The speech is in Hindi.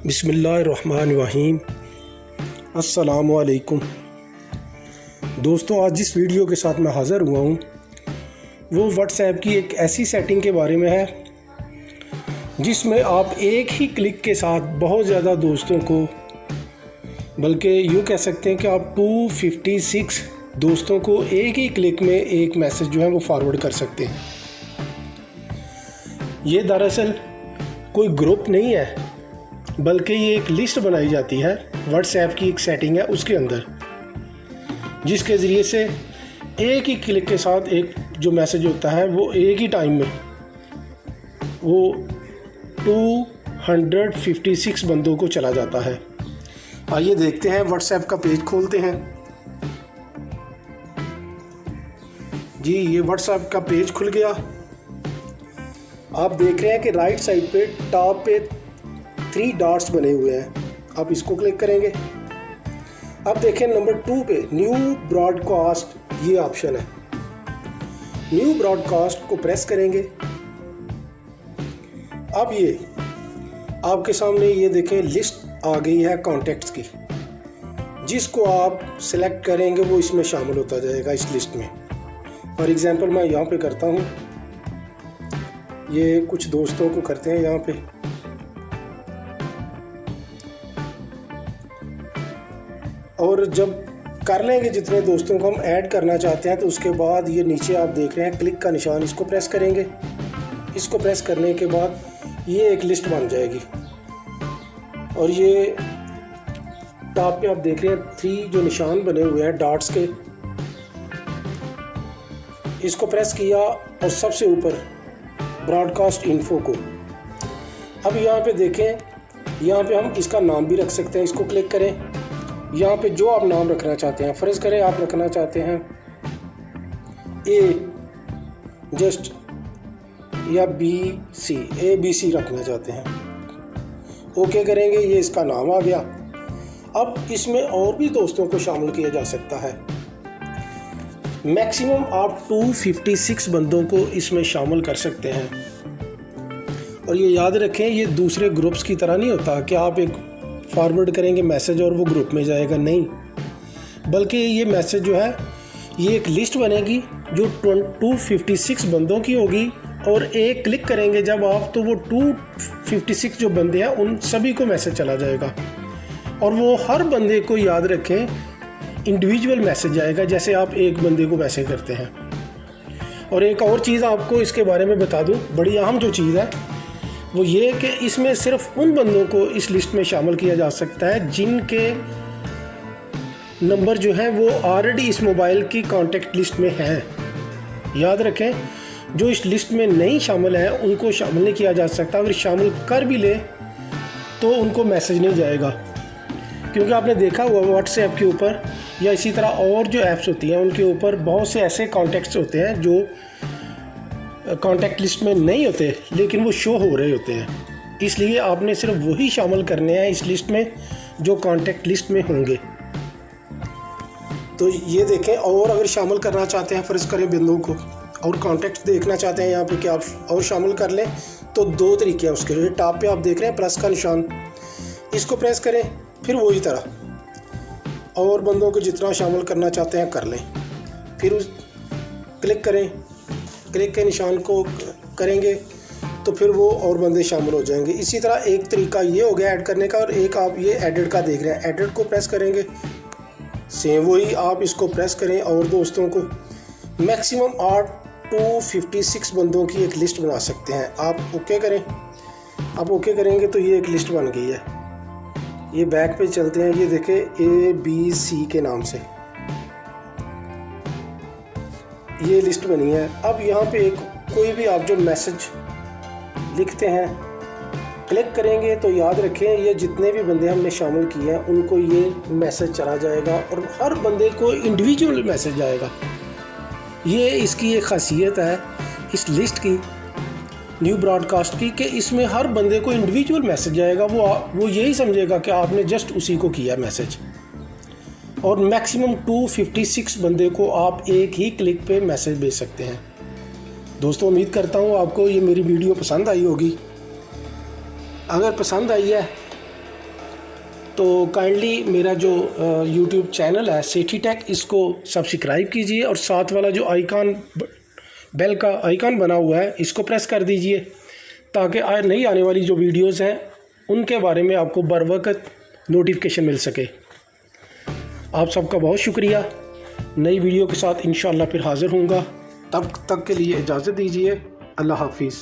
बिस्मिल्लाहिर्रहमानिर्रहीम। अस्सलामुअलैकुम दोस्तों, आज जिस वीडियो के साथ मैं हाज़िर हुआ हूँ वो व्हाट्सएप की एक ऐसी सेटिंग के बारे में है जिसमें आप एक ही क्लिक के साथ बहुत ज़्यादा दोस्तों को, बल्कि यूँ कह सकते हैं कि आप 256 दोस्तों को एक ही क्लिक में एक मैसेज जो है वो फॉरवर्ड कर सकते हैं। ये दरअसल कोई ग्रुप नहीं है, बल्कि ये एक लिस्ट बनाई जाती है। व्हाट्सएप की एक सेटिंग है उसके अंदर, जिसके ज़रिए से एक ही क्लिक के साथ एक जो मैसेज होता है वो एक ही टाइम में वो 256 बंदों को चला जाता है। आइए देखते हैं, व्हाट्सएप का पेज खोलते हैं जी। ये व्हाट्सएप का पेज खुल गया। आप देख रहे हैं कि राइट साइड पे टॉप पे 3 डॉट्स बने हुए हैं। आप इसको क्लिक करेंगे। अब देखें नंबर 2 पे न्यू ब्रॉडकास्ट, ये ऑप्शन है। न्यू ब्रॉडकास्ट को प्रेस करेंगे। अब ये आपके सामने ये देखें लिस्ट आ गई है कॉन्टैक्ट्स की। जिसको आप सिलेक्ट करेंगे वो इसमें शामिल होता जाएगा इस लिस्ट में। फॉर एग्जांपल मैं यहाँ पे करता हूँ, ये कुछ दोस्तों को करते हैं यहाँ पे। और जब कर लेंगे जितने दोस्तों को हम ऐड करना चाहते हैं, तो उसके बाद ये नीचे आप देख रहे हैं क्लिक का निशान, इसको प्रेस करेंगे। इसको प्रेस करने के बाद ये एक लिस्ट बन जाएगी। और ये टॉप पे आप देख रहे हैं 3 जो निशान बने हुए हैं डॉट्स के, इसको प्रेस किया और सबसे ऊपर ब्रॉडकास्ट इन्फो को। अब यहाँ पे देखें, यहाँ पे हम इसका नाम भी रख सकते हैं। इसको क्लिक करें। यहाँ पे जो आप नाम रखना चाहते हैं, फ़र्ज़ करें आप रखना चाहते हैं जस्ट या ABC रखना चाहते हैं। ओके करेंगे, ये इसका नाम आ गया। अब इसमें और भी दोस्तों को शामिल किया जा सकता है। मैक्सिमम आप 256 बंदों को इसमें शामिल कर सकते हैं। और ये याद रखें, ये दूसरे ग्रुप्स की तरह नहीं होता कि आप एक फॉरवर्ड करेंगे मैसेज और वो ग्रुप में जाएगा, नहीं। बल्कि ये मैसेज जो है ये एक लिस्ट बनेगी जो 256 बंदों की होगी। और एक क्लिक करेंगे जब आप, तो वो 256 जो बंदे हैं उन सभी को मैसेज चला जाएगा। और वो हर बंदे को, याद रखें, इंडिविजुअल मैसेज आएगा, जैसे आप एक बंदे को मैसेज करते हैं। और एक और चीज़ आपको इसके बारे में बता दूं, बड़ी अहम जो चीज़ है वो ये कि इसमें सिर्फ उन बंदों को इस लिस्ट में शामिल किया जा सकता है जिनके नंबर जो हैं वो ऑलरेडी इस मोबाइल की कॉन्टैक्ट लिस्ट में हैं। याद रखें, जो इस लिस्ट में नहीं शामिल है उनको शामिल नहीं किया जा सकता। अगर शामिल कर भी ले तो उनको मैसेज नहीं जाएगा, क्योंकि आपने देखा हुआ व्हाट्सएप के ऊपर या इसी तरह और जो ऐप्स होती हैं उनके ऊपर बहुत से ऐसे कॉन्टैक्ट्स होते हैं जो कॉन्टैक्ट लिस्ट में नहीं होते, लेकिन वो शो हो रहे होते हैं। इसलिए आपने सिर्फ वही शामिल करने हैं इस लिस्ट में जो कॉन्टैक्ट लिस्ट में होंगे। तो ये देखें, और अगर शामिल करना चाहते हैं, फ़र्ज़ करें बिंदु को, और कॉन्टैक्ट देखना चाहते हैं यहाँ पे कि आप और शामिल कर लें, तो 2 तरीके हैं उसके लिए। टॉप पे आप देख रहे हैं प्लस का निशान, इसको प्रेस करें, फिर वही तरह और बंदों को जितना शामिल करना चाहते हैं कर लें। फिर क्लिक करें, क्लिक के निशान को करेंगे तो फिर वो और बंदे शामिल हो जाएंगे। इसी तरह एक तरीका ये हो गया ऐड करने का, और एक आप ये एडिट का देख रहे हैं, एडिट को प्रेस करेंगे, सेम वही आप इसको प्रेस करें और दोस्तों को मैक्सिमम 256 बंदों की एक लिस्ट बना सकते हैं। आप ओके करें। आप ओके करेंगे तो ये एक लिस्ट बन गई है। ये बैक पे चलते हैं, ये देखें ABC के नाम से ये लिस्ट बनी है। अब यहाँ पे कोई भी आप जो मैसेज लिखते हैं क्लिक करेंगे तो याद रखें, ये जितने भी बंदे हमने शामिल किए हैं उनको ये मैसेज चला जाएगा और हर बंदे को इंडिविजुअल मैसेज आएगा। ये इसकी एक ख़ासियत है इस लिस्ट की, न्यू ब्रॉडकास्ट की, कि इसमें हर बंदे को इंडिविजुअल मैसेज आएगा। वो यही समझेगा कि आपने जस्ट उसी को किया मैसेज। और मैक्सिमम 256 बंदे को आप एक ही क्लिक पे मैसेज भेज सकते हैं। दोस्तों, उम्मीद करता हूँ आपको ये मेरी वीडियो पसंद आई होगी। अगर पसंद आई है तो काइंडली मेरा जो यूट्यूब चैनल है सेठी टेक, इसको सब्सक्राइब कीजिए और साथ वाला जो आइकॉन, बेल का आइकॉन बना हुआ है, इसको प्रेस कर दीजिए ताकि नई आने वाली जो वीडियोस हैं उनके बारे में आपको बर वक्त नोटिफिकेशन मिल सके। आप सबका बहुत शुक्रिया। नई वीडियो के साथ इंशाअल्लाह फिर हाज़िर होऊंगा। तब तक के लिए इजाज़त दीजिए। अल्लाह हाफिज़।